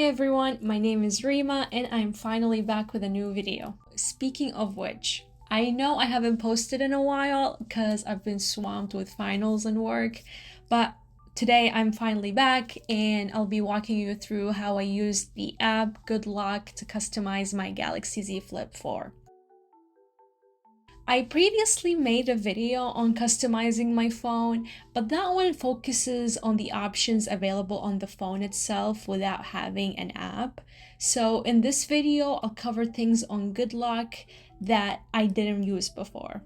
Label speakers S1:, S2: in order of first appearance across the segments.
S1: everyone, my name is Rima and I'm finally back with a new video. Speaking of which, I know I haven't posted in a while because I've been swamped with finals and work, but today I'm finally back and I'll be walking you through how I used the app Good Luck to customize my Galaxy Z Flip 4. I previously made a video on customizing my phone, but that one focuses on the options available on the phone itself without having an app. So in this video, I'll cover things on Good Luck that I didn't use before.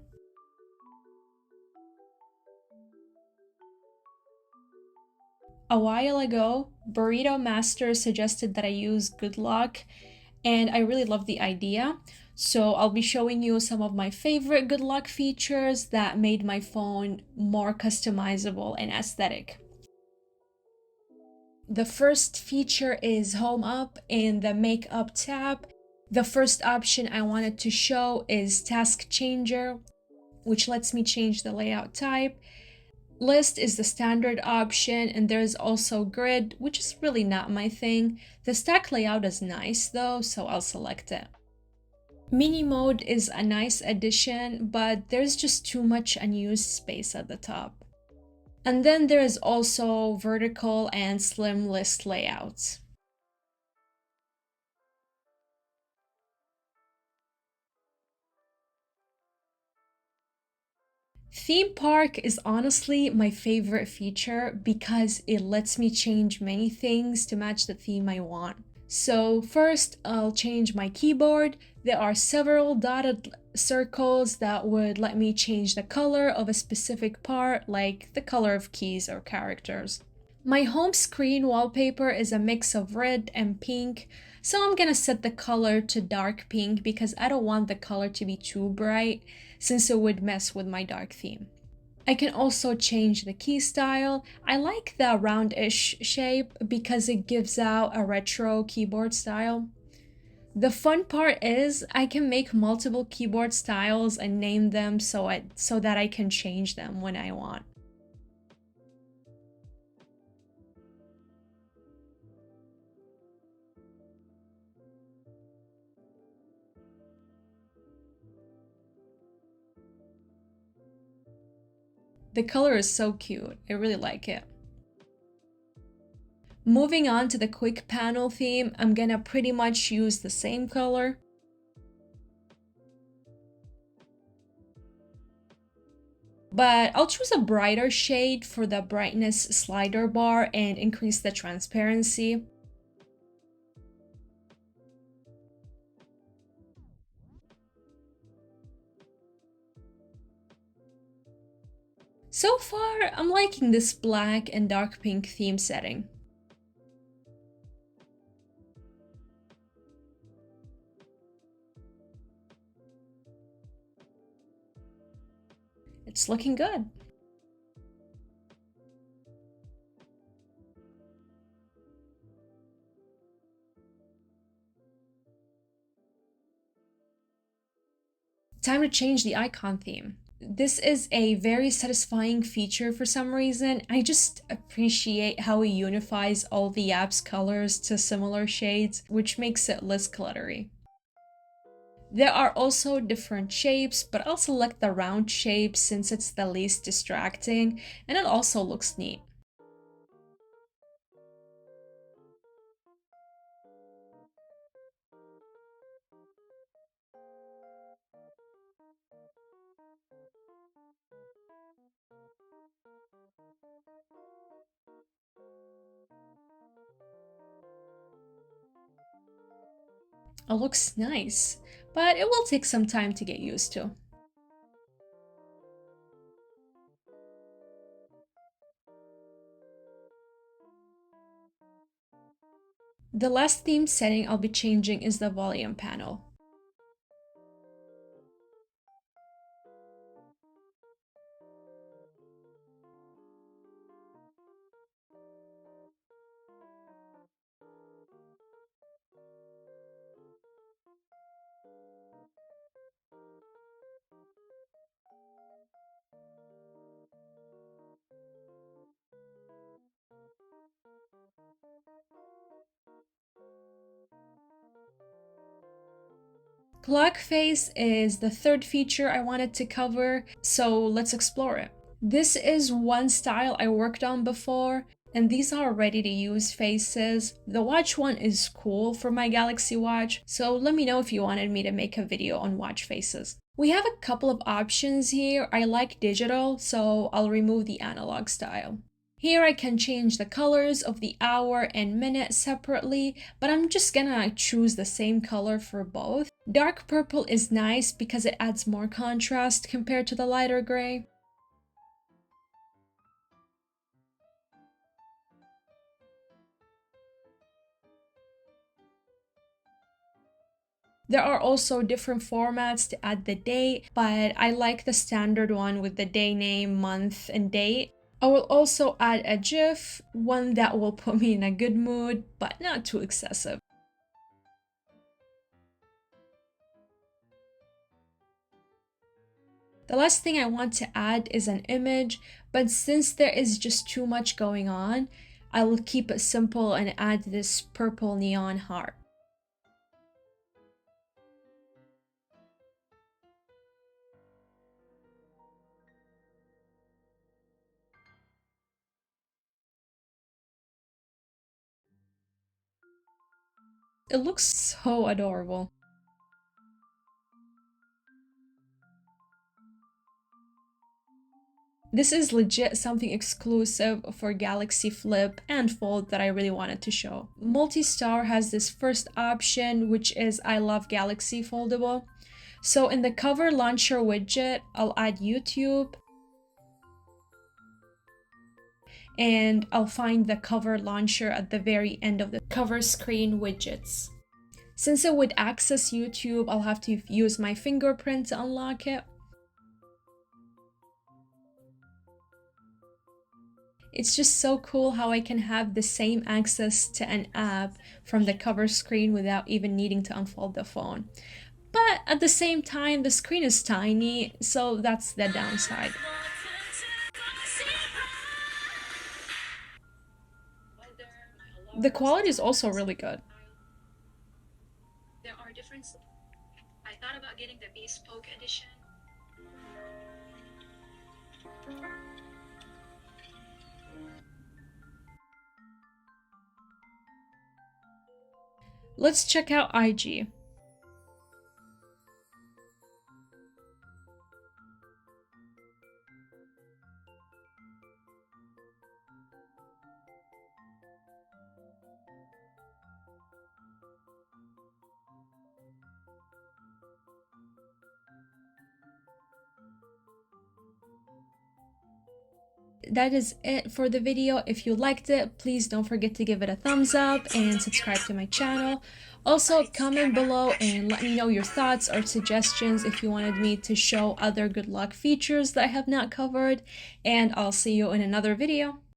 S1: A while ago, Burrito Master suggested that I use Good Luck, and I really love the idea. So I'll be showing you some of my favorite Good Luck features that made my phone more customizable and aesthetic. The first feature is Home Up and the Make Up tab. The first option I wanted to show is Task Changer, which lets me change the layout type. List is the standard option, and there's also Grid, which is really not my thing. The stack layout is nice though, so I'll select it. Mini mode is a nice addition, but there's just too much unused space at the top. And then there is also vertical and slim list layouts. Theme Park is honestly my favorite feature because it lets me change many things to match the theme I want. So first, I'll change my keyboard. There are several dotted circles that would let me change the color of a specific part, like the color of keys or characters. My home screen wallpaper is a mix of red and pink, so I'm gonna set the color to dark pink because I don't want the color to be too bright since it would mess with my dark theme. I can also change the key style. I like the roundish shape because it gives out a retro keyboard style. The fun part is I can make multiple keyboard styles and name them so that I can change them when I want. The color is so cute. I really like it. Moving on to the quick panel theme, I'm gonna pretty much use the same color. But I'll choose a brighter shade for the brightness slider bar and increase the transparency. So far, I'm liking this black and dark pink theme setting. It's looking good. Time to change the icon theme. This is a very satisfying feature for some reason. I just appreciate how it unifies all the app's colors to similar shades, which makes it less cluttery. There are also different shapes, but I'll select the round shape since it's the least distracting, and it also looks neat. It looks nice, but it will take some time to get used to. The last theme setting I'll be changing is the volume panel. ClockFace is the third feature I wanted to cover, so let's explore it. This is one style I worked on before, and these are ready to use faces. The watch one is cool for my Galaxy Watch, so let me know if you wanted me to make a video on watch faces. We have a couple of options here. I like digital, so I'll remove the analog style. Here I can change the colors of the hour and minute separately, but I'm just gonna choose the same color for both. Dark purple is nice because it adds more contrast compared to the lighter gray. There are also different formats to add the date, but I like the standard one with the day name, month, and date. I will also add a GIF, one that will put me in a good mood, but not too excessive. The last thing I want to add is an image, but since there is just too much going on, I will keep it simple and add this purple neon heart. It looks so adorable. This is legit something exclusive for Galaxy Flip and Fold that I really wanted to show. MultiStar has this first option, which is I Love Galaxy Foldable. So in the cover launcher widget, I'll add YouTube, and I'll find the cover launcher at the very end of the cover screen widgets. Since it would access YouTube, I'll have to use my fingerprint to unlock it. It's just so cool how I can have the same access to an app from the cover screen without even needing to unfold the phone. But at the same time, the screen is tiny, so that's the downside. The quality is also really good. There are different. I thought about getting the bespoke edition. Let's check out IG. That is it for the video. If you liked it, please don't forget to give it a thumbs up and subscribe to my channel. Also, comment below and let me know your thoughts or suggestions if you wanted me to show other good luck features that I have not covered, and I'll see you in another video.